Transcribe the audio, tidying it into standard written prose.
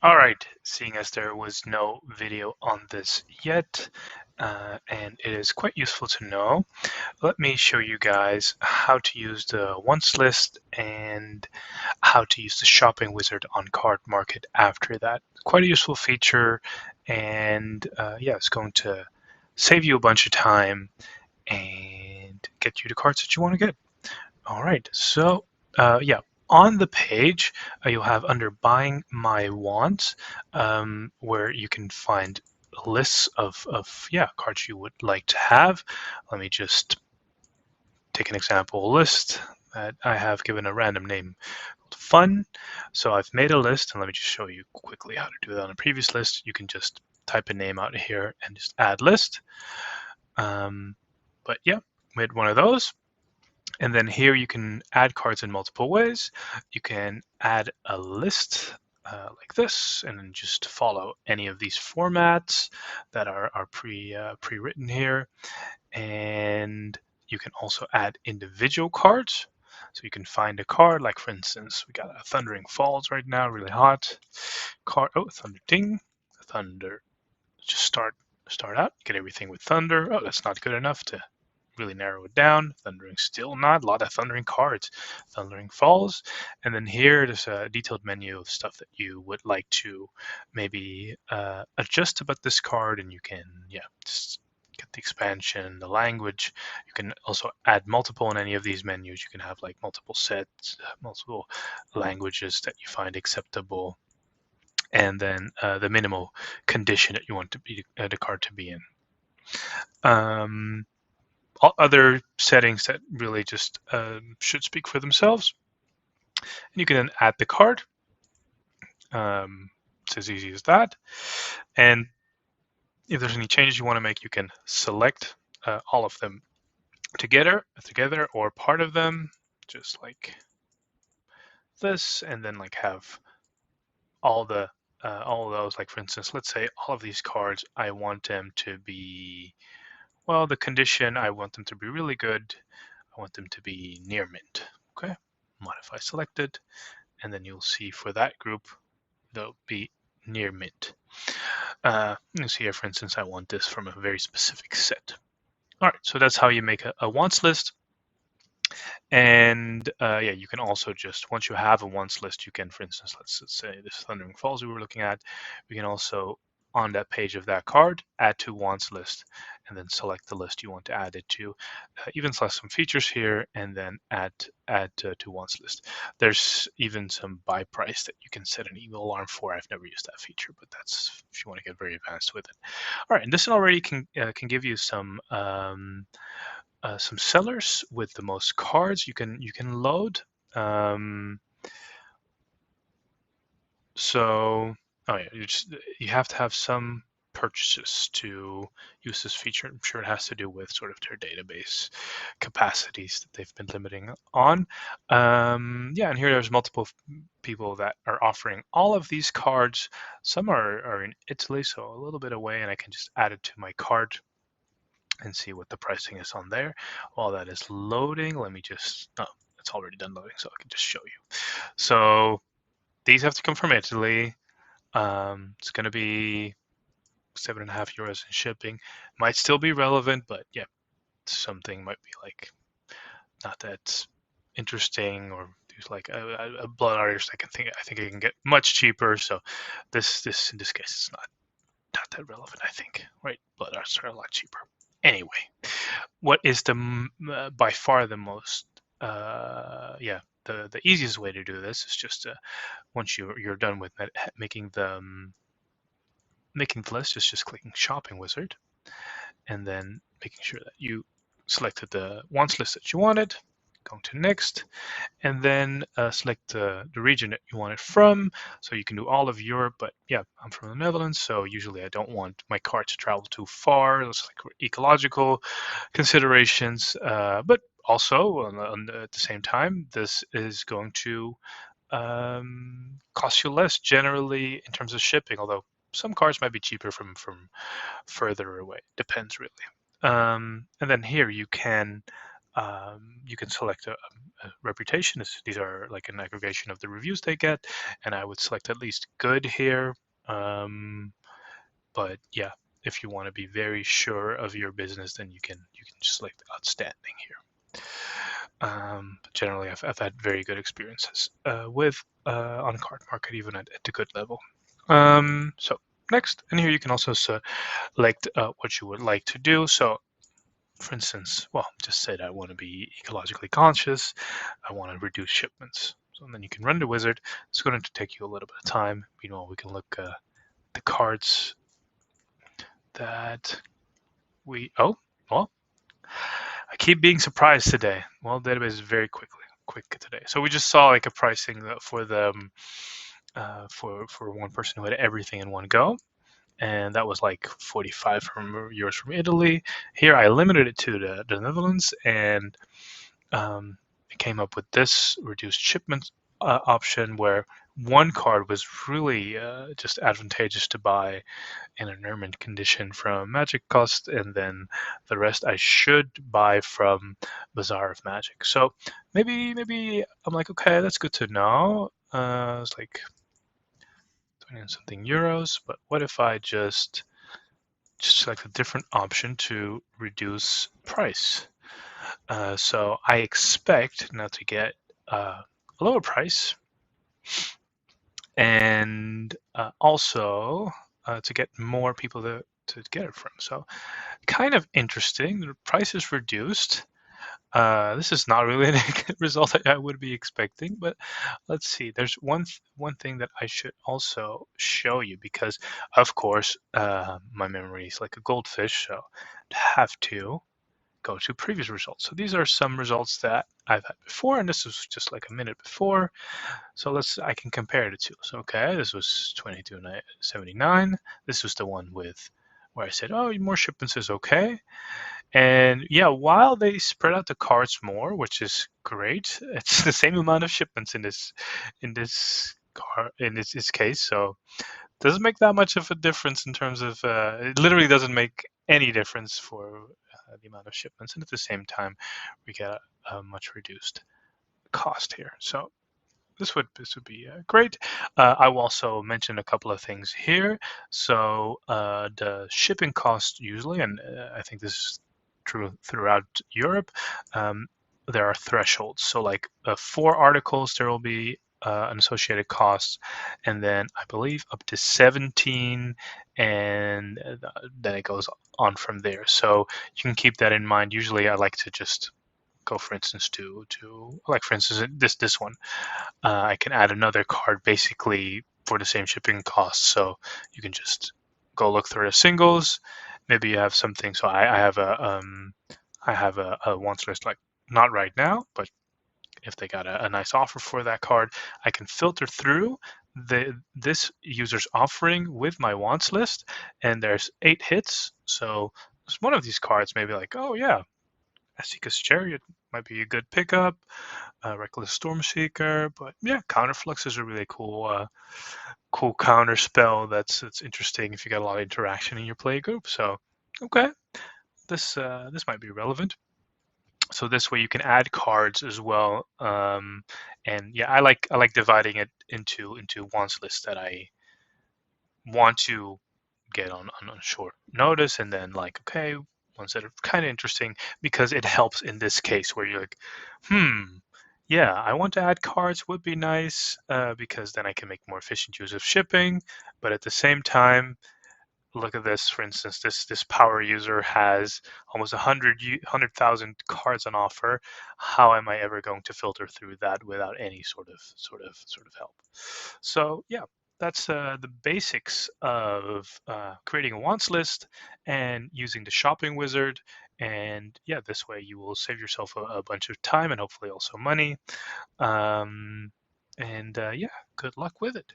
All right, seeing as there was no video on this yet, and it is quite useful to know, let me show you guys how to use the wants list and how to use the shopping wizard on Cardmarket after that. Quite a useful feature, and yeah, it's going to save you a bunch of time and get you the cards that you want to get. All right, so yeah, on the page you'll have under buying my wants where you can find lists of yeah cards you would like to have. Let me just take an example list that I have given a random name called fun. So I've made a list, and let me just show you quickly how to do that on a previous list. You can just type a name out here and just add list. But yeah, made one of those. And then here you can add cards in multiple ways. You can add a list like this, and then just follow any of these formats that are pre-written here. And you can also add individual cards. So you can find a card, like for instance, we got a Thundering Falls right now, really hot. Card, oh, Thunder Ding, Thunder. Just start out, get everything with Thunder. Oh, that's not good enough to really narrow it down. Thundering still not. A lot of Thundering cards. Thundering Falls. And then here, there's a detailed menu of stuff that you would like to maybe adjust about this card. And you can, yeah, just get the expansion, the language. You can also add multiple in any of these menus. You can have like multiple sets, multiple languages that you find acceptable. And then the minimal condition that you want to be the card to be in. Other settings that really just should speak for themselves. And you can then add the card. It's as easy as that. And if there's any changes you want to make, you can select all of them together or part of them, just like this, and then like have all of those. Like for instance, let's say all of these cards, I want them to be, well, the condition, I want them to be really good. I want them to be near mint. Okay, modify selected, and then you'll see for that group they'll be near mint. You see here, for instance, I want this from a very specific set. All right, so that's how you make a wants list. And yeah, you can also just, once you have a wants list, you can, for instance, let's say this Thundering Falls we were looking at, we can also, on that page of that card, add to wants list, and then select the list you want to add it to. Even select some features here, and then add to wants list. There's even some buy price that you can set an email alarm for. I've never used that feature, but that's if you want to get very advanced with it. All right, and this already can give you some sellers with the most cards you can load. So, oh yeah, you have to have some purchases to use this feature. I'm sure it has to do with sort of their database capacities that they've been limiting on. Yeah, and here there's multiple people that are offering all of these cards. Some are in Italy, so a little bit away, and I can just add it to my cart and see what the pricing is on there. While that is loading, let me just, oh, it's already done loading, so I can just show you. So these have to come from Italy. It's going to be €7.5 in shipping. Might still be relevant, but yeah, something might be like not that interesting, or there's like a blood artist I think I can get much cheaper. So this in this case is not that relevant, I think, right? Blood artists are a lot cheaper. Anyway, what is by far the most yeah, the easiest way to do this is just once you're done with making the list, is just clicking shopping wizard, and then making sure that you selected the wants list that you wanted, going to next, and then select the region that you want it from. So you can do all of Europe, but yeah, I'm from the Netherlands, so usually I don't want my cart to travel too far. It's like ecological considerations, but also at the same time, this is going to cost you less generally in terms of shipping, although some cars might be cheaper from further away. Depends really. And then here you can You can select a reputation. These are like an aggregation of the reviews they get, and I would select at least good here. But yeah, if you want to be very sure of your business, then you can just select outstanding here. Generally, I've had very good experiences with on Cardmarket, even at the good level. So next, and here you can also select what you would like to do. So for instance, well, just said I want to be ecologically conscious. I want to reduce shipments. So then you can run the wizard. It's going to take you a little bit of time. Meanwhile, we can look the cards that oh, well, I keep being surprised today. Well, database is very quick today. So we just saw like a pricing for the for one person who had everything in one go, and that was like 45 euros from Italy. Here I limited it to the Netherlands, and it came up with this reduced shipment option where one card was really just advantageous to buy in an ermine condition from Magic Cost, and then the rest I should buy from Bazaar of Magic. So maybe I'm like, okay, that's good to know. It's like 20 and something euros, but what if I just select a different option to reduce price? So I expect now to get a lower price, and also to get more people to get it from. So kind of interesting. The price is reduced. This is not really a result that I would be expecting, but let's see. There's one thing that I should also show you because, of course, my memory is like a goldfish, so I have to go to previous results. So these are some results that I've had before, and this was just like a minute before. So I can compare the two. So okay, this was 22.79. This was the one with where I said, oh, more shipments is okay. And yeah, while they spread out the cards more, which is great, it's the same amount of shipments in this case. So it doesn't make that much of a difference in terms of it literally doesn't make any difference for the amount of shipments, and at the same time, we get a much reduced cost here. So this would be great. I will also mention a couple of things here. So the shipping cost usually, and I think this is true throughout Europe, there are thresholds. So like 4 articles, there will be an associated cost, and then I believe up to 17, and then it goes on from there. So you can keep that in mind. Usually, I like to just go, for instance, to like for instance this one. I can add another card basically for the same shipping cost. So you can just go look through the singles. Maybe you have something. So I have a wants list, like not right now, but if they got a nice offer for that card, I can filter through this user's offering with my wants list, and there's 8 hits. So one of these cards may be like, oh yeah, Asika's Chariot might be a good pickup. Reckless Stormseeker, but yeah, Counterflux is a really cool counter spell that's interesting if you got a lot of interaction in your play group. So okay, this might be relevant. So this way you can add cards as well, and yeah, I like dividing it into wants lists that I want to get on short notice, and then like, okay, ones that are kind of interesting because it helps in this case where you're like, yeah, I want to add cards would be nice because then I can make more efficient use of shipping, but at the same time, look at this. For instance, this power user has almost 100,000 cards on offer. How am I ever going to filter through that without any sort of help? So yeah, that's the basics of creating a wants list and using the shopping wizard. And yeah, this way you will save yourself a bunch of time and hopefully also money. And yeah, good luck with it.